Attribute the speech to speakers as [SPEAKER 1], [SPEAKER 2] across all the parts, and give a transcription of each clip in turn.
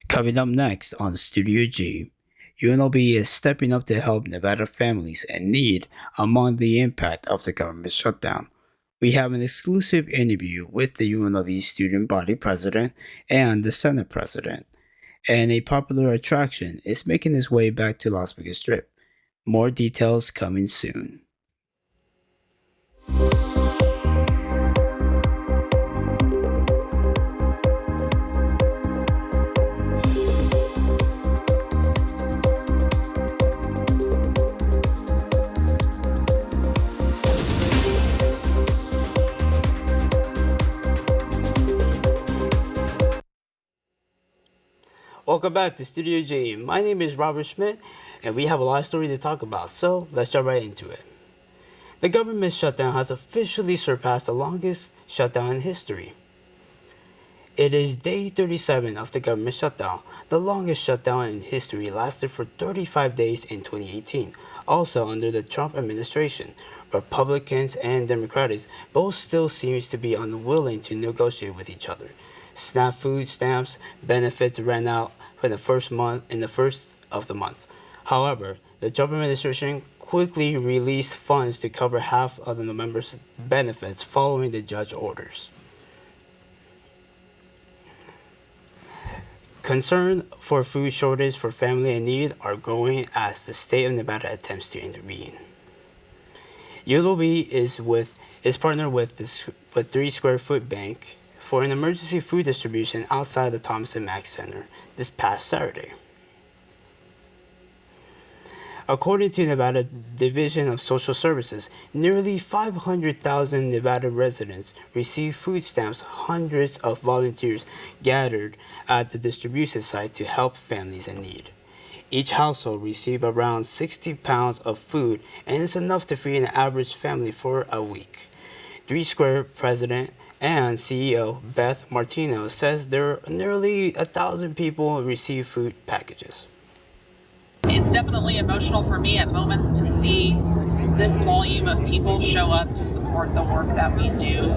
[SPEAKER 1] Coming up next on Studio G, UNLV is stepping up to help Nevada families in need among the impact of the government shutdown. We have an exclusive interview with the UNLV student body president and the Senate president, and a popular attraction is making its way back to Las Vegas Strip. More details coming soon. Welcome back to Studio G. My name is Robert Schmidt, and we have a lot of story to talk about, so let's jump right into it. The government shutdown has officially surpassed the longest shutdown in history. It is day 37 of the government shutdown. The longest shutdown in history lasted for 35 days in 2018, also under the Trump administration. Republicans and Democrats both still seems to be unwilling to negotiate with each other. SNAP food stamps benefits ran out for the first of the month. However, the Trump administration quickly released funds to cover half of the members' benefits following the judge orders. Concern for food shortage for family in need are growing as the state of Nevada attempts to intervene. UNLV is partnered with 3 Square Food Bank for an emergency food distribution outside the Thomas & Mack Center this past Saturday. According to Nevada Division of Social Services, nearly 500,000 Nevada residents received food stamps. Hundreds of volunteers gathered at the distribution site to help families in need. Each household received around 60 pounds of food, and it's enough to feed an average family for a week. 3 Square President and CEO Beth Martino says there are nearly 1,000 people who receive food packages.
[SPEAKER 2] It's definitely emotional for me at moments to see this volume of people show up to support the work that we do.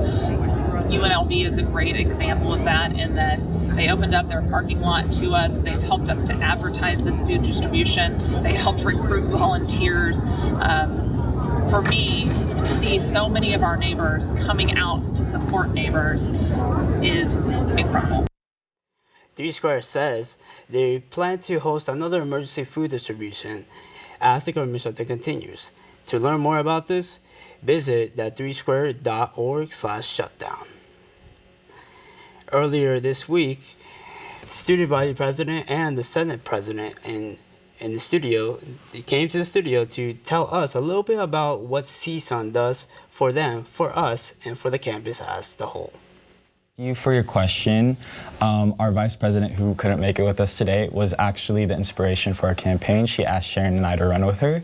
[SPEAKER 2] UNLV is a great example of that in that they opened up their parking lot to us. They've helped us to advertise this food distribution. They helped recruit volunteers. For me, to see so many of our neighbors coming out to support neighbors is incredible.
[SPEAKER 1] 3 Square says they plan to host another emergency food distribution as the government shutdown continues. To learn more about this, visit that3square.org/shutdown. Earlier this week, the student body president and the Senate president in the studio, they came to the studio to tell us a little bit about what CSUN does for them, for us, and for the campus as the whole.
[SPEAKER 3] Thank you for your question. Our vice president, who couldn't make it with us today, was actually the inspiration for our campaign. She asked Sharon and I to run with her,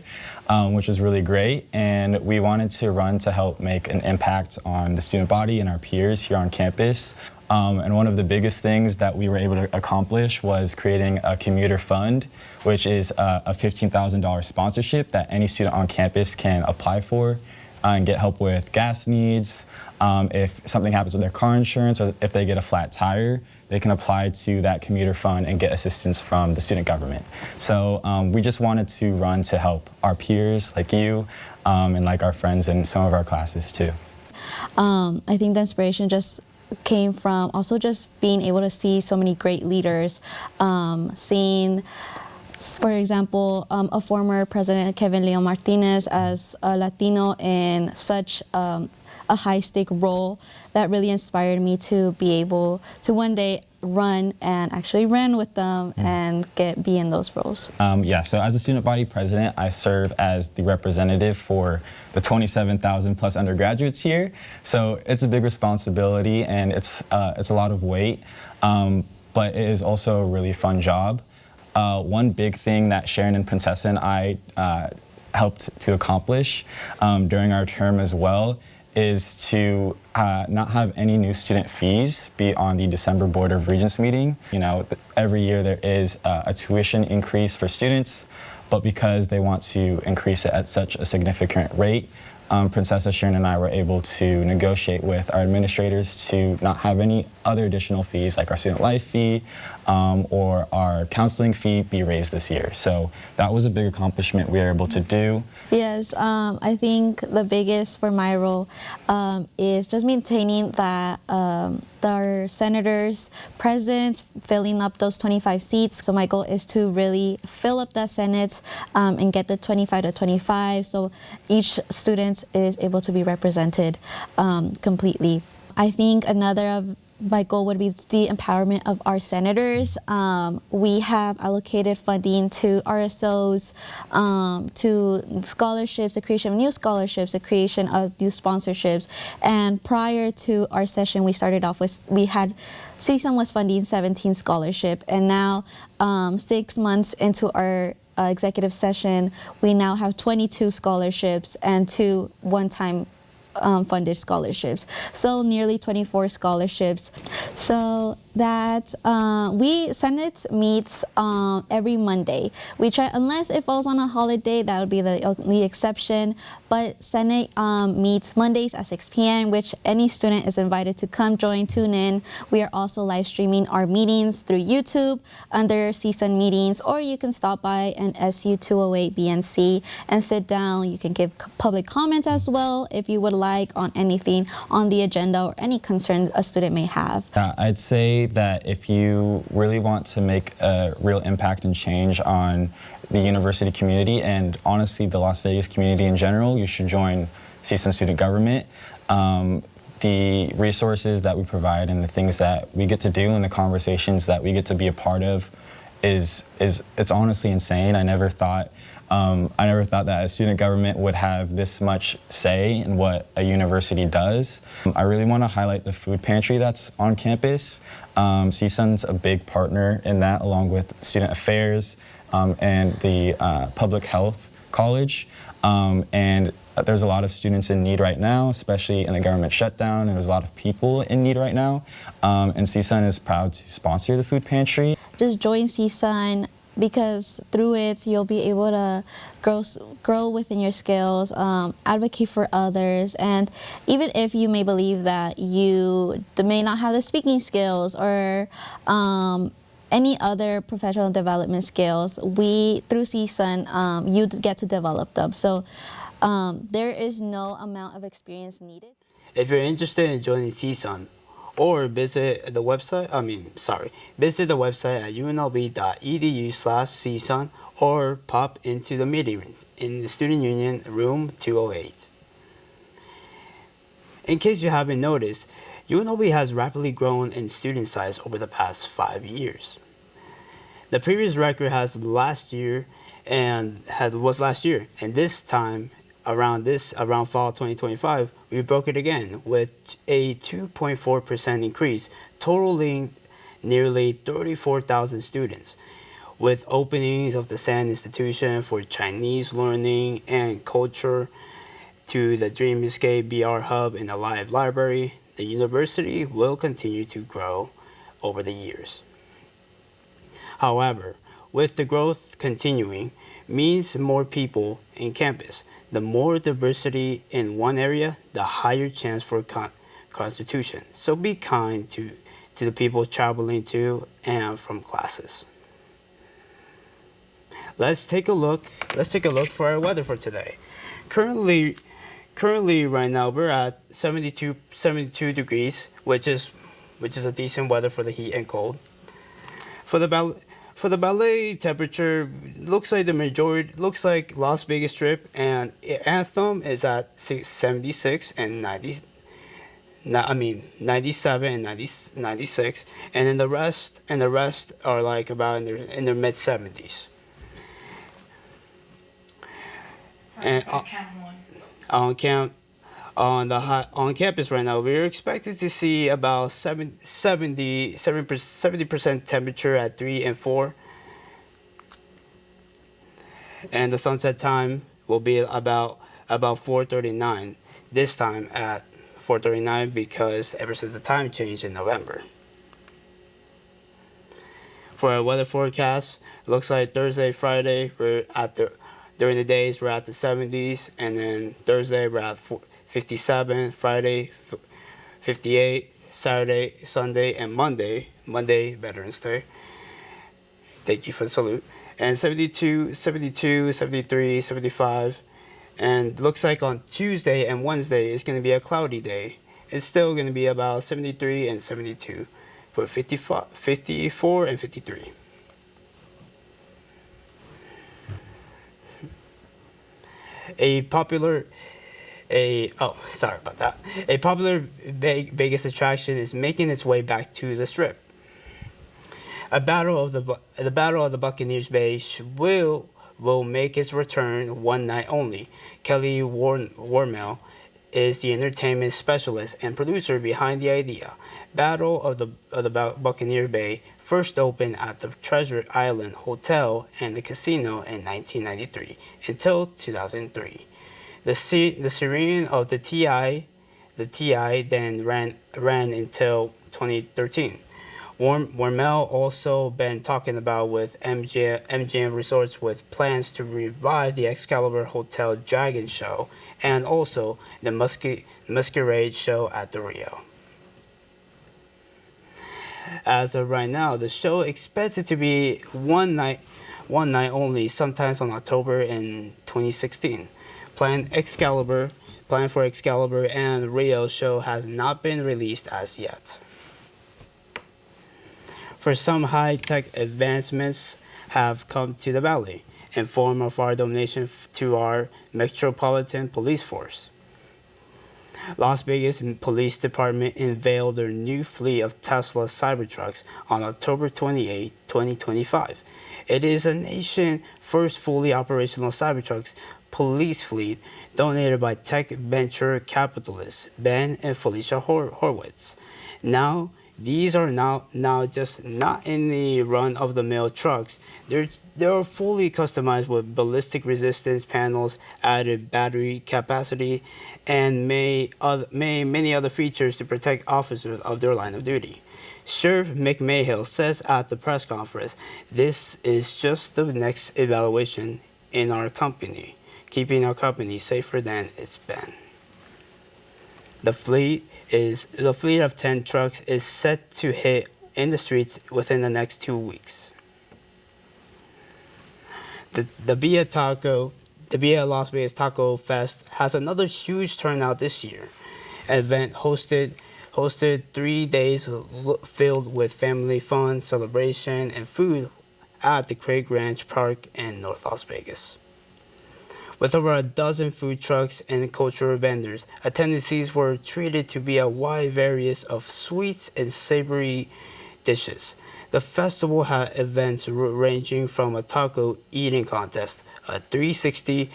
[SPEAKER 3] which was really great. And we wanted to run to help make an impact on the student body and our peers here on campus. And one of the biggest things that we were able to accomplish was creating a commuter fund, which is a $15,000 sponsorship that any student on campus can apply for and get help with gas needs. If something happens with their car insurance or if they get a flat tire, they can apply to that commuter fund and get assistance from the student government. So we just wanted to run to help our peers like you and like our friends in some of our classes too.
[SPEAKER 4] I think the inspiration just came from also just being able to see so many great leaders, seeing, for example, a former president, Kevin Leon Martinez, as a Latino in such a high-stake role that really inspired me to be able to one day run and actually run with them and be in those roles.
[SPEAKER 3] So as a student body president, I serve as the representative for the 27,000 plus undergraduates here. So it's a big responsibility and it's a lot of weight, but it is also a really fun job. One big thing that Sharon and Princessa and I helped to accomplish during our term as well is to not have any new student fees be on the December Board of Regents meeting. You know, every year there is a tuition increase for students, but because they want to increase it at such a significant rate, Princessa, Sharon, and I were able to negotiate with our administrators to not have any other additional fees like our student life fee or our counseling fee be raised this year. So that was a big accomplishment we were able to do.
[SPEAKER 4] Yes, I think the biggest for my role is just maintaining that our senators present, filling up those 25 seats. So my goal is to really fill up that Senate and get the 25 to 25, so each student is able to be represented completely. I think another of my goal would be the empowerment of our senators. We have allocated funding to RSOs, to scholarships, the creation of new scholarships, the creation of new sponsorships. And prior to our session, we started off with, CSUN was funding 17 scholarship, and now 6 months into our executive session, we now have 22 scholarships and 2 one-time funded scholarships, so nearly 24 scholarships. So that Senate meets every Monday. We try, unless it falls on a holiday, that would be the only exception. But Senate meets Mondays at 6 p.m., which any student is invited to come join, tune in. We are also live streaming our meetings through YouTube under CSUN meetings, or you can stop by an SU 208 BNC and sit down. You can give public comment as well if you would like on anything on the agenda or any concerns a student may have.
[SPEAKER 3] I'd say that if you really want to make a real impact and change on the university community and honestly the Las Vegas community in general, you should join CSUN Student Government. The resources that we provide and the things that we get to do and the conversations that we get to be a part of it's honestly insane. I never thought that a student government would have this much say in what a university does. I really want to highlight the food pantry that's on campus. CSUN's a big partner in that, along with Student Affairs and the Public Health College. And there's a lot of students in need right now, especially in the government shutdown, and there's a lot of people in need right now. And CSUN is proud to sponsor the food pantry.
[SPEAKER 4] Just join CSUN, because through it you'll be able to grow within your skills, advocate for others, and even if you may believe that you may not have the speaking skills or any other professional development skills, through CSUN you get to develop them. So there is no amount of experience needed.
[SPEAKER 1] If you're interested in joining CSUN, or visit the website at unlv.edu/CSUN, or pop into the meeting in the Student Union Room 208. In case you haven't noticed, UNLV has rapidly grown in student size over the past 5 years. The previous record was last year, and this time around fall 2025, we broke it again with a 2.4% increase, totaling nearly 34,000 students, with openings of the SAN Institution for Chinese Learning and Culture to the Dreamscape BR Hub and the Live Library. The university will continue to grow over the years. However, with the growth continuing, means more people in campus. The more diversity in one area, the higher chance for constitution. So be kind to the people traveling to and from classes. Let's take a look for our weather for today. Currently right now we're at 72 degrees, which is a decent weather for the heat and cold. For the ballet temperature, looks like Las Vegas Strip and Anthem is at 76 and 97 and 96, and then the rest are like about in their mid 70s. And on campus right now, we're expected to see about 70% temperature at 3 and 4. And the sunset time will be about 4:39. This time at 4:39 because ever since the time change in November. For our weather forecast, it looks like Thursday, Friday, during the days we're at the 70s, and then Thursday we're at 57, Friday 58, Saturday, Sunday, and Monday, Veterans Day, Thank you for the salute. And 72, 72, 73, 75. And looks like on Tuesday and Wednesday it's going to be a cloudy day. It's still going to be about 73 and 72 for 54 and 53. A popular Vegas attraction is making its way back to the Strip. The Battle of the Buccaneers Bay will make its return one night only. Kelly Wormel is the entertainment specialist and producer behind the idea. Battle of the Buccaneer Bay first opened at the Treasure Island Hotel and the Casino in 1993 until 2003. The Serene of the TI then ran until 2013. Wormel also been talking about with MGM Resorts with plans to revive the Excalibur Hotel Dragon Show and also the Masquerade Show at the Rio. As of right now, the show expected to be one night only, sometimes on October in 2016. Plan for Excalibur and Rio show has not been released as yet. For some high-tech advancements have come to the valley in form of our donation to our Metropolitan Police Force. Las Vegas Police Department unveiled their new fleet of Tesla Cybertrucks on October 28, 2025. It is a nation's first fully operational Cybertrucks police fleet donated by tech venture capitalists Ben and Felicia Horwitz. Now, these are now just not in the run-of-the-mill trucks. They're fully customized with ballistic resistance panels, added battery capacity, and many other features to protect officers of their line of duty. Sheriff McMahill says at the press conference, "This is just the next evaluation in our company, keeping our company safer than it's been." The fleet of 10 trucks is set to hit in the streets within the next 2 weeks. The Via Las Vegas Taco Fest has another huge turnout this year. An event hosted 3 days filled with family fun, celebration, and food at the Craig Ranch Park in North Las Vegas. With over a dozen food trucks and cultural vendors, attendees were treated to be a wide variety of sweets and savory dishes. The festival had events ranging from a taco eating contest, a 360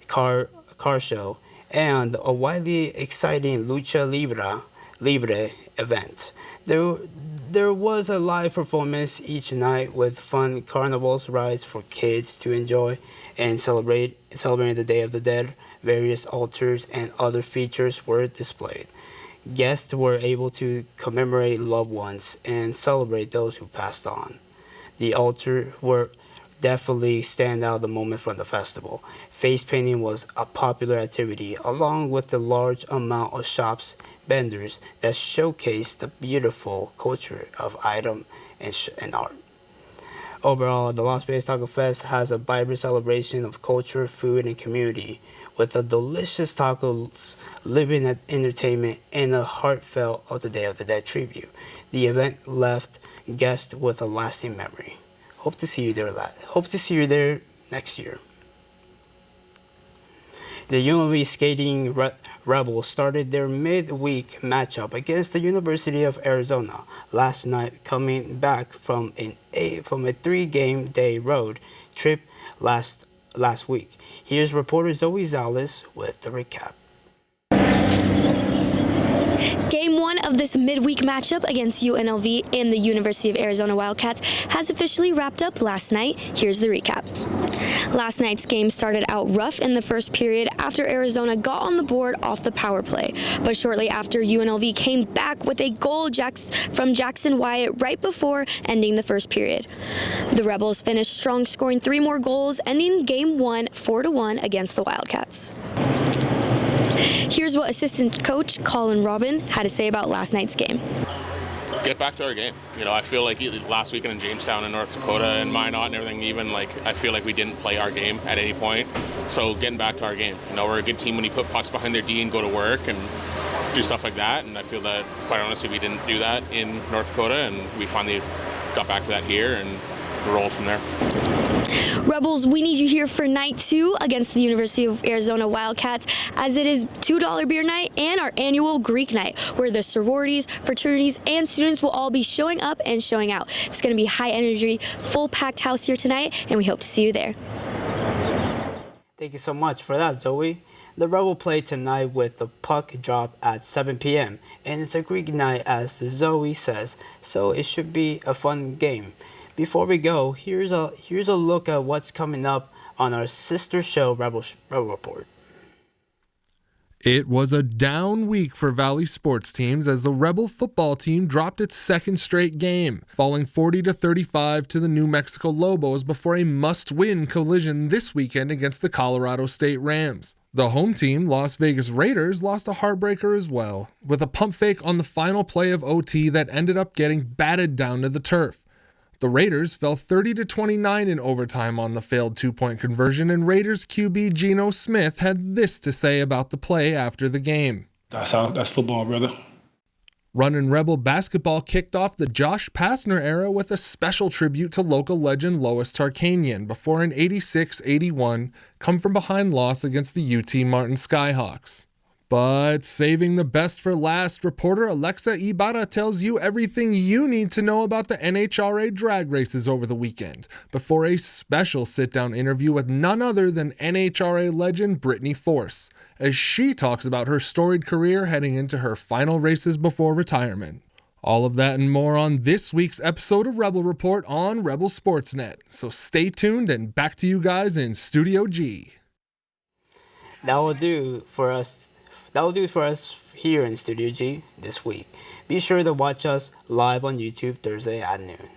[SPEAKER 1] car show, and a widely exciting lucha libre event. There was a live performance each night with fun carnivals rides for kids to enjoy and celebrating the Day of the Dead. Various altars and other features were displayed. Guests were able to commemorate loved ones and celebrate those who passed on. The altar were definitely stand out the moment from the festival. Face painting was a popular activity, along with the large amount of shops, vendors that showcased the beautiful culture of item and art. Overall, the Las Vegas Taco Fest has a vibrant celebration of culture, food, and community, with the delicious tacos, living entertainment, and a heartfelt of the Day of the Dead tribute. The event left guests with a lasting memory. Hope to see you there next year. The UNLV Skating Rebels started their midweek matchup against the University of Arizona last night, coming back from a 3-game day road trip last week. Here's reporter Zoe Zales with the recap.
[SPEAKER 5] Game 1 of this midweek matchup against UNLV and the University of Arizona Wildcats has officially wrapped up last night. Here's the recap. Last night's game started out rough in the first period after Arizona got on the board off the power play. But shortly after, UNLV came back with a goal from Jackson Wyatt right before ending the first period. The Rebels finished strong, scoring 3 more goals, ending Game 1 4-1 against the Wildcats. Here's what assistant coach Colin Robin had to say about last night's game.
[SPEAKER 6] get back to our game. I feel like last weekend in Jamestown and North Dakota and Minot and everything, even I feel like we didn't play our game at any point. So getting back to our game. We're a good team when you put pucks behind their D and go to work and do stuff like that. And I feel that, quite honestly, we didn't do that in North Dakota, and we finally got back to that here and rolled from there.
[SPEAKER 5] Rebels, we need you here for night 2 against the University of Arizona Wildcats, as it is $2 beer night and our annual Greek night, where the sororities, fraternities, and students will all be showing up and showing out. It's going to be high energy, full packed house here tonight, and we hope to see you there.
[SPEAKER 1] Thank you so much for that, Zoe. The Rebel play tonight with the puck drop at 7 p.m. and it's a Greek night, as Zoe says, so it should be a fun game. Before we go, here's a look at what's coming up on our sister show, Rebel Report.
[SPEAKER 7] It was a down week for Valley sports teams as the Rebel football team dropped its second straight game, falling 40-35 to the New Mexico Lobos before a must-win collision this weekend against the Colorado State Rams. The home team, Las Vegas Raiders, lost a heartbreaker as well, with a pump fake on the final play of OT that ended up getting batted down to the turf. The Raiders fell 30-29 in overtime on the failed 2-point conversion, and Raiders QB Geno Smith had this to say about the play after the game.
[SPEAKER 8] That's football, brother.
[SPEAKER 7] Runnin' Rebel basketball kicked off the Josh Pastner era with a special tribute to local legend Lois Tarkanian before an 86-81 come-from-behind loss against the UT Martin Skyhawks. But saving the best for last, reporter Alexa Ibarra tells you everything you need to know about the NHRA drag races over the weekend before a special sit-down interview with none other than NHRA legend Brittany Force, as she talks about her storied career heading into her final races before retirement. All of that and more on this week's episode of Rebel Report on Rebel Sportsnet. So stay tuned, and back to you guys in Studio G.
[SPEAKER 1] That will do for us here in Studio G this week. Be sure to watch us live on YouTube Thursday at noon.